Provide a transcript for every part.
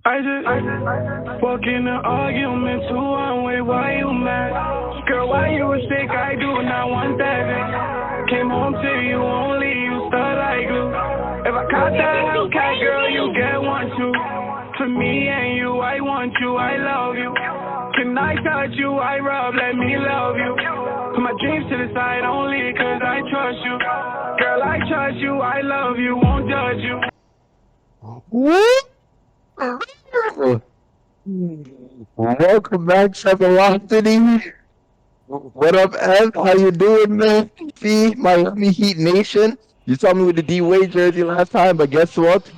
I just walk in the argument, 2-1 way, why you mad? Girl, why you a sick? I do not want that. Came home to you only, you stuck like glue. If I caught that Hellcat, girl, you get one too. For me and you, I want you, I love you. Can I touch you? I rub, let me love you. Put my dreams to the side only, cause I trust you. Girl, I trust you, I love you, won't judge you. Welcome back to Velocity. What up, Ev? How you doing, man? See, Miami Heat Nation. You saw me with the D-Wade jersey last time, but guess what?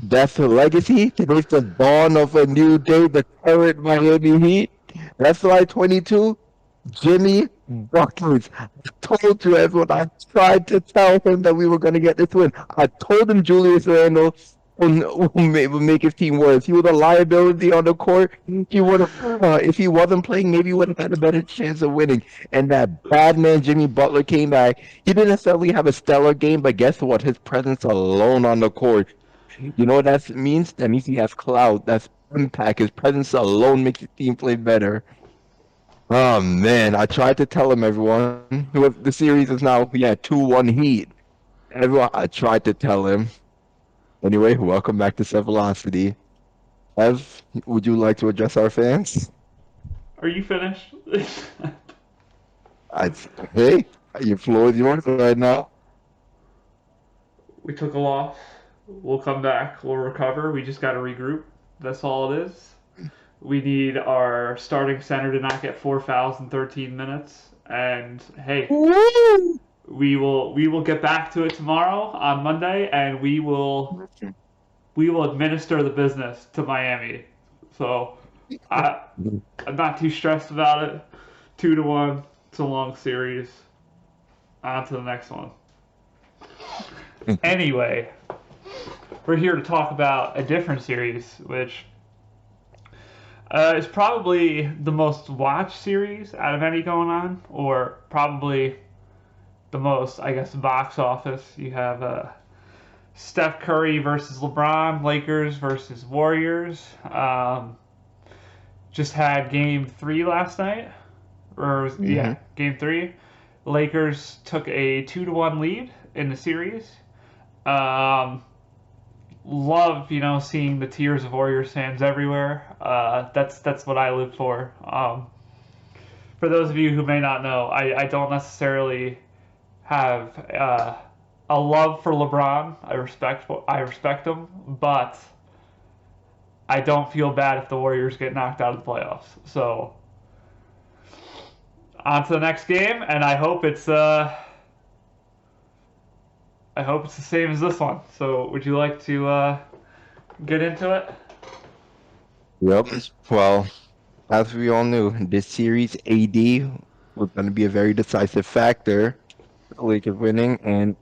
That's the legacy. Today's the dawn of a new day, the current Miami Heat. That's why 22, Jimmy Buckets. I told you, everyone. I tried to tell him that we were going to get this win. I told him Julius Randle would make his team worse. He was a liability on the court. He would have, if he wasn't playing, maybe he would have had a better chance of winning. And that bad man Jimmy Butler came back. He didn't necessarily have a stellar game, but guess what? His presence alone on the court. You know what that means? That means he has clout. That's impact. His presence alone makes his team play better. Oh man, I tried to tell him, everyone. The series is now, yeah, 2-1 Heat. Everyone, I tried to tell him. Anyway, welcome back to Set Velocity. Ev, would you like to address our fans? Are you finished? I, hey, your floor is yours right now. We took a loss. We'll come back. We'll recover. We just got to regroup. That's all it is. We need our starting center to not get 4 fouls in 13 minutes. And hey, we will get back to it tomorrow on Monday, and we will administer the business to Miami. So I'm not too stressed about it. 2-1. It's a long series. On to the next one. Anyway, we're here to talk about a different series, which is probably the most watched series out of any going on, or probably the most, I guess, box office. You have Steph Curry versus LeBron, Lakers versus Warriors. Just had Game 3 last night, yeah, Game 3. Lakers took a 2-1 lead in the series. Love, seeing the tears of Warriors fans everywhere. That's what I live for. For those of you who may not know, I don't necessarily have a love for LeBron. I respect him, but I don't feel bad if the Warriors get knocked out of the playoffs. So on to the next game, and I hope it's the same as this one. So would you like to get into it? Yep. Well, as we all knew, this series, AD was going to be a very decisive factor for the Lakers winning, and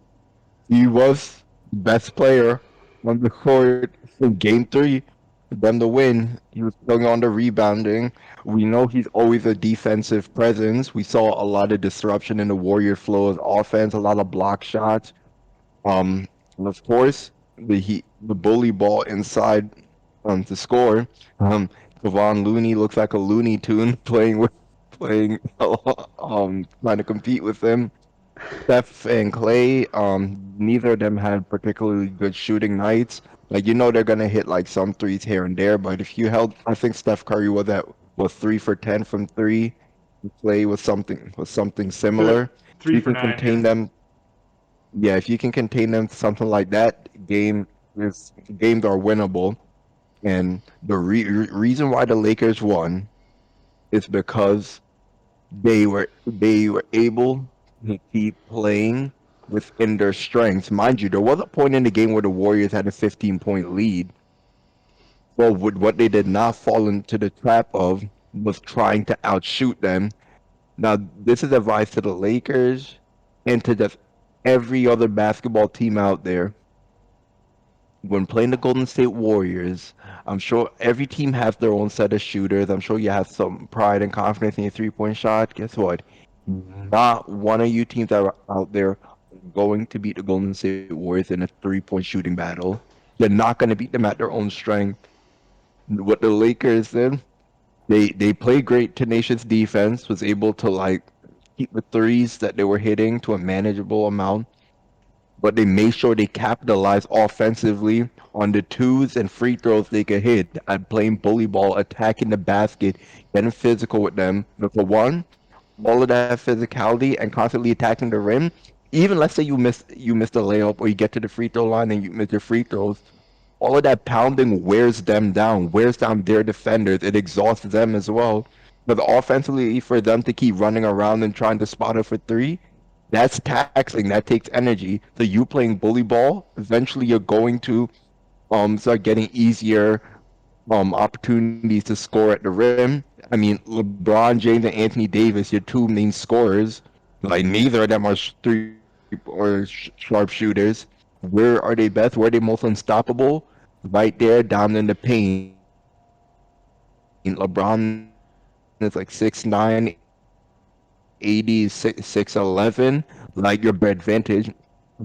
he was the best player on the court in Game 3 for them to win. He was still on the rebounding. We know he's always a defensive presence. We saw a lot of disruption in the Warrior flow of offense, a lot of block shots. And of course, the bully ball inside to score. Kevon Looney looks like a Looney Tune playing trying to compete with him. Steph and Clay, neither of them had particularly good shooting nights. Like they're gonna hit like some threes here and there, but if you held, I think Steph Curry was 3 for 10 from three. Clay was something similar. Three You for can nine. contain Yeah. them. Yeah, if you can contain them to something like that, games are winnable. And the reason why the Lakers won is because they were able to keep playing within their strengths. Mind you, there was a point in the game where the Warriors had a 15-point lead. Well, what they did not fall into the trap of was trying to outshoot them. Now, this is advice to the Lakers and to just every other basketball team out there. When playing the Golden State Warriors, I'm sure every team has their own set of shooters. I'm sure you have some pride and confidence in your three-point shot. Guess what? Not one of you teams that are out there going to beat the Golden State Warriors in a three-point shooting battle. You're not going to beat them at their own strength. what the Lakers did, they played great tenacious defense, was able to like keep the threes that they were hitting to a manageable amount, but they made sure they capitalized offensively on the twos and free throws they could hit at playing bully ball, attacking the basket, getting physical with them. But for one, all of that physicality and constantly attacking the rim, even let's say you miss the layup or you get to the free throw line and you miss your free throws, all of that pounding wears them down, wears down their defenders. It exhausts them as well. But offensively, for them to keep running around and trying to spot it for three, that's taxing. That takes energy. So you playing bully ball, eventually you're going to start getting easier opportunities to score at the rim. I mean, LeBron James and Anthony Davis, your two main scorers, like neither of them are three or sharpshooters. Where are they best? Where are they most unstoppable? Right there, down in the paint. LeBron is like 6'9", AD is 6'11". Like your better advantage.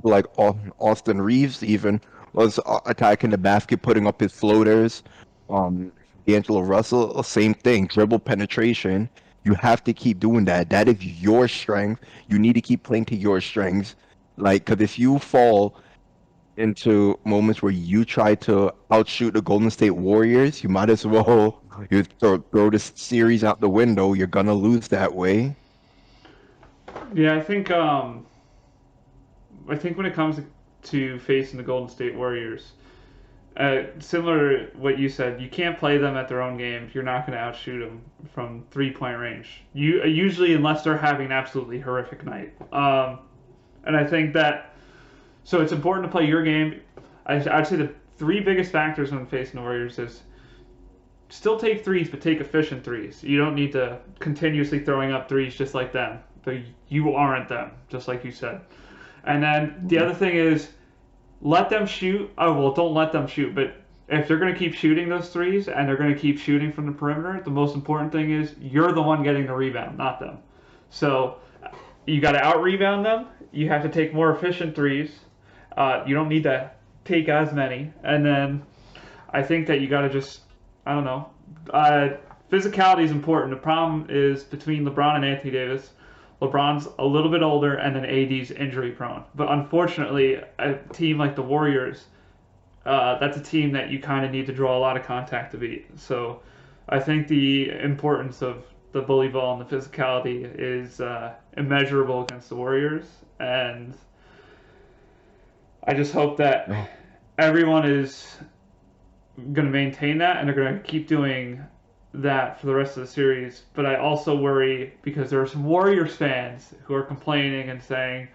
Like Austin Reeves even was attacking the basket, putting up his floaters. D'Angelo Russell, same thing, dribble penetration. You have to keep doing that. That is your strength. You need to keep playing to your strengths. Like, because if you fall into moments where you try to outshoot the Golden State Warriors, you might as well you throw this series out the window. You're gonna lose that way. Yeah, I think when it comes to facing the Golden State Warriors, similar to what you said, you can't play them at their own game. You're not going to outshoot them from 3-point range. You usually, unless they're having an absolutely horrific night. And I think that so it's important to play your game. I'd say the three biggest factors when facing the Warriors is still take threes, but take efficient threes. You don't need to continuously throwing up threes just like them. But you aren't them, just like you said. And then the other thing is let them shoot. Oh, well, don't let them shoot. But if they're going to keep shooting those threes and they're going to keep shooting from the perimeter, the most important thing is you're the one getting the rebound, not them. So you got to out-rebound them. You have to take more efficient threes. You don't need to take as many. And then I think that you got to just, I don't know. Physicality is important. The problem is between LeBron and Anthony Davis. LeBron's a little bit older, and then AD's injury prone. But unfortunately, a team like the Warriors, that's a team that you kind of need to draw a lot of contact to beat. So I think the importance of the bully ball and the physicality is immeasurable against the Warriors. And I just hope that everyone is going to maintain that, and they're going to keep doing that for the rest of the series. But I also worry because there are some Warriors fans who are complaining and saying,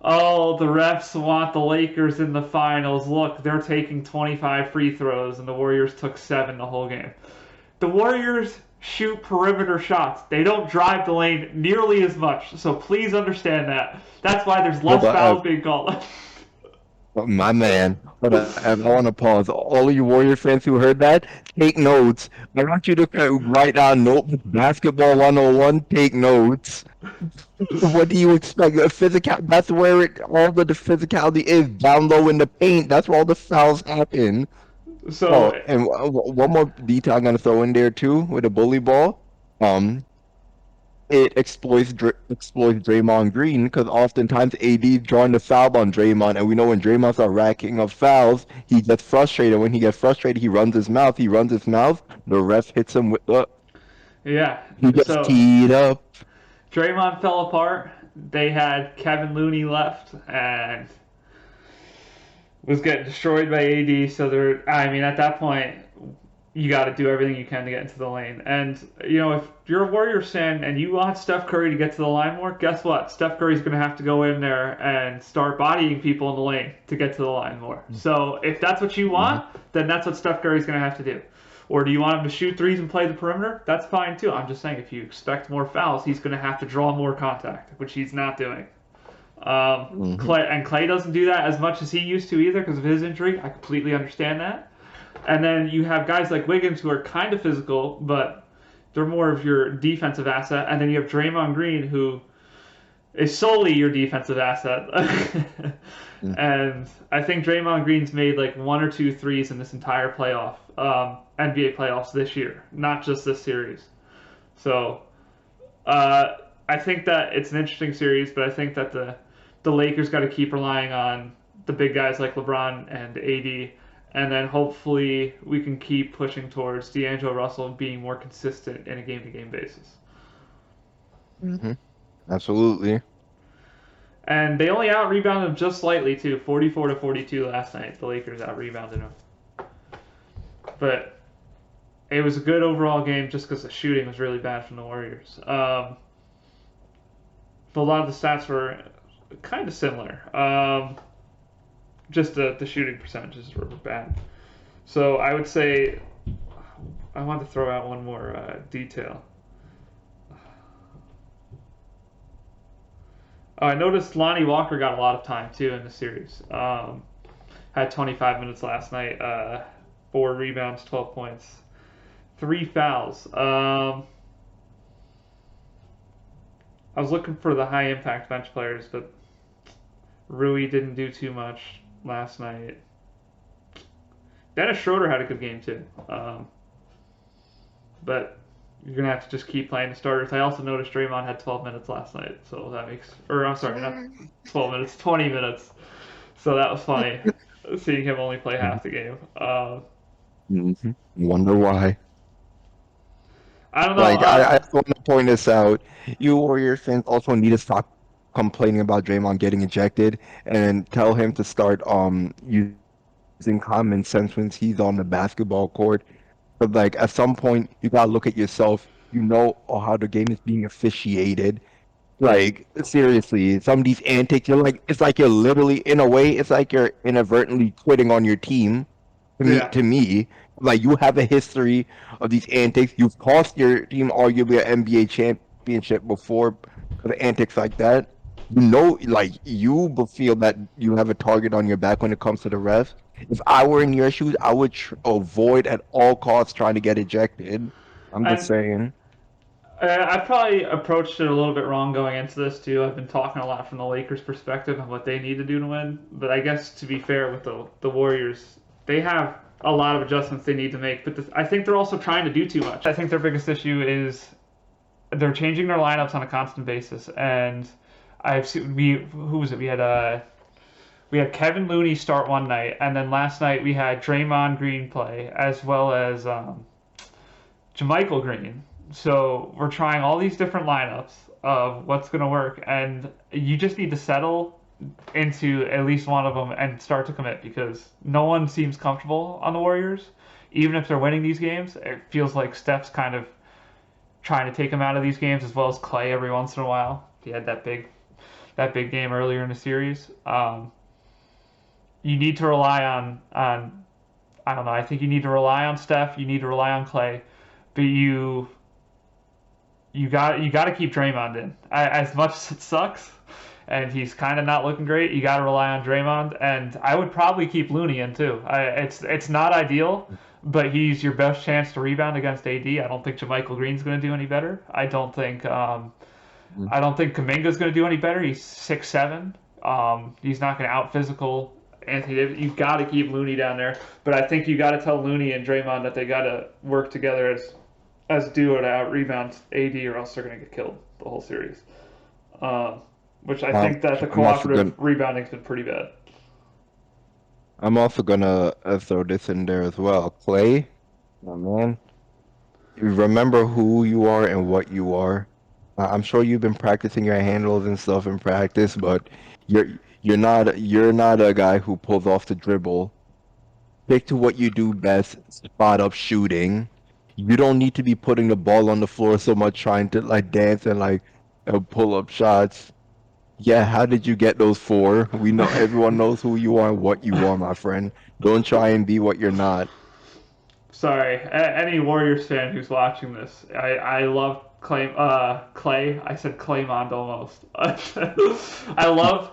oh, the refs want the Lakers in the finals. Look, they're taking 25 free throws and the Warriors took 7 the whole game. The Warriors shoot perimeter shots. They don't drive the lane nearly as much. So please understand that. That's why there's less fouls being called. My man, hold on, I want to pause. All of you Warrior fans who heard that, take notes. I want you to write down note basketball 101. Take notes. What do you expect? That's where all the physicality is, down low in the paint. That's where all the fouls happen. So, and one more detail I'm gonna throw in there too with the bully ball. It exploits Draymond Green because oftentimes AD's drawing the foul on Draymond, and we know when Draymond's are racking up fouls, he gets frustrated. When he gets frustrated, he runs his mouth. The ref hits him with the. Yeah. He gets teed up. Draymond fell apart. They had Kevin Looney left and was getting destroyed by AD. So at that point, you got to do everything you can to get into the lane. And, if you're a Warriors fan and you want Steph Curry to get to the line more, guess what? Steph Curry's going to have to go in there and start bodying people in the lane to get to the line more. So if that's what you want, then that's what Steph Curry's going to have to do. Or do you want him to shoot threes and play the perimeter? That's fine too. I'm just saying if you expect more fouls, he's going to have to draw more contact, which he's not doing. Clay doesn't do that as much as he used to either because of his injury. I completely understand that. And then you have guys like Wiggins who are kind of physical, but they're more of your defensive asset. And then you have Draymond Green who is solely your defensive asset. Mm. And I think Draymond Green's made like one or two threes in this entire NBA playoffs this year, not just this series. So I think that it's an interesting series, but I think that the Lakers got to keep relying on the big guys like LeBron and AD, and then hopefully we can keep pushing towards D'Angelo Russell being more consistent in a game-to-game basis. Mm-hmm. Absolutely. And they only out-rebounded him just slightly, too. 44-42 last night. The Lakers out-rebounded him. But it was a good overall game just because the shooting was really bad from the Warriors. But a lot of the stats were kind of similar. Just the shooting percentages were bad. So I would say I want to throw out one more detail. I noticed Lonnie Walker got a lot of time too in the series. Had 25 minutes last night, 4 rebounds, 12 points, 3 fouls. I was looking for the high impact bench players, but Rui didn't do too much last night. Dennis Schroeder had a good game too. But you're going to have to just keep playing the starters. I also noticed Draymond had 12 minutes last night, so that makes... Or, I'm sorry, not 12 minutes, 20 minutes. So that was funny, seeing him only play half the game. Mm-hmm. Wonder why. I don't know. Like, I just want to point this out. You Warriors fans also need to stop complaining about Draymond getting ejected and tell him to start using common sense when he's on the basketball court. But like at some point, you gotta look at yourself. You know how the game is being officiated. Like seriously, some of these antics, you're like, it's like you're literally, in a way, it's like you're inadvertently quitting on your team. Yeah. To me, like you have a history of these antics. You've cost your team arguably an NBA championship before for the antics like that. You know, like you feel that you have a target on your back when it comes to the refs. If I were in your shoes, I would avoid at all costs trying to get ejected. I'm just And saying. I probably approached it a little bit wrong going into this too. I've been talking a lot from the Lakers' perspective on what they need to do to win. But I guess to be fair with the Warriors, they have a lot of adjustments they need to make. But I think they're also trying to do too much. I think their biggest issue is they're changing their lineups on a constant basis. And I've seen who was it? We had Kevin Looney start one night, and then last night we had Draymond Green play as well as JaMychal Green. So we're trying all these different lineups of what's going to work, and you just need to settle into at least one of them and start to commit because no one seems comfortable on the Warriors. Even if they're winning these games, it feels like Steph's kind of trying to take them out of these games as well as Clay every once in a while. He had that big game earlier in the series. You need to rely on I don't know. I think you need to rely on Steph. You need to rely on Clay, but you got to keep Draymond in. As much as it sucks, and he's kind of not looking great, you got to rely on Draymond. And I would probably keep Looney in too. It's not ideal, but he's your best chance to rebound against AD. I don't think JaMychal Green's going to do any better. I don't think Kuminga's going to do any better. He's 6'7". He's not going to out physical Anthony Davis. You've got to keep Looney down there, but I think you got to tell Looney and Draymond that they got to work together as duo to out rebound AD, or else they're going to get killed the whole series. Which I think that the cooperative rebounding's been pretty bad. I'm also gonna throw this in there as well. Clay, my man, you remember who you are and what you are. I'm sure you've been practicing your handles and stuff in practice, but you're not a guy who pulls off the dribble. Stick to what you do best, spot up shooting. You don't need to be putting the ball on the floor so much trying to like dance and like pull up shots. Yeah, how did you get those 4? We know everyone knows who you are and what you are, my friend. Don't try and be what you're not. Sorry, any Warriors fan who's watching this, I love Clay. I said Claymont almost. I love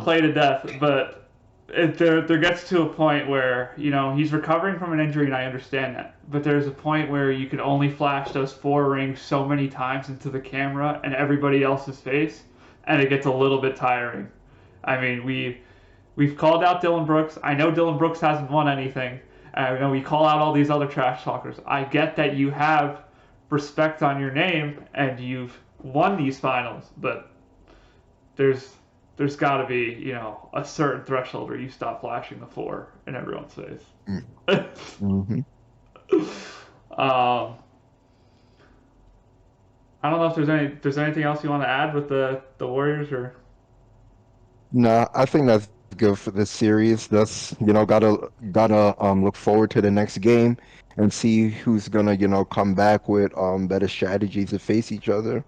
Clay to death, but there gets to a point where he's recovering from an injury, and I understand that. But there's a point where you can only flash those 4 rings so many times into the camera and everybody else's face and it gets a little bit tiring. I mean, we've called out Dylan Brooks. I know Dylan Brooks hasn't won anything. I know we call out all these other trash talkers. I get that you have respect on your name and you've won these finals, but there's got to be, you know, a certain threshold where you stop flashing the 4 in everyone's face. Mm-hmm. I don't know if there's anything else you want to add with the Warriors or. No, I think that's good for this series. That's, you know, gotta look forward to the next game and see who's gonna, you know, come back with better strategies to face each other.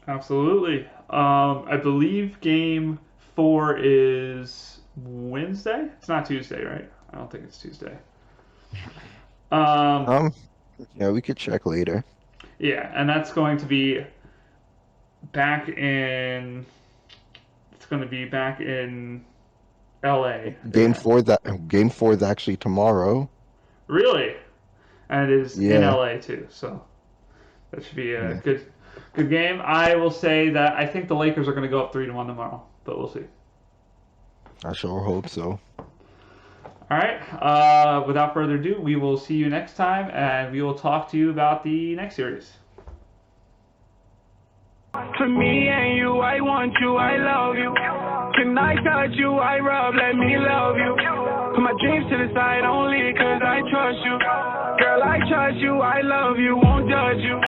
Absolutely. I believe game 4 is Wednesday. It's not Tuesday, right? I don't think it's Tuesday. Um, yeah, we could check later. Yeah, and that's going to be back in. It's going to be back in L.A. Game four is actually tomorrow. Really, and it is in Yeah. L.A. too. So that should be a Yeah. good game. I will say that I think the Lakers are going to go up 3-1 tomorrow, but we'll see. I sure hope so. All right. Without further ado, we will see you next time, and we will talk to you about the next series. To me and you, I want you, I love you. Can I touch you, I rub, let me love you. Put my dreams to the side only cause I trust you. Girl, I trust you, I love you, won't judge you.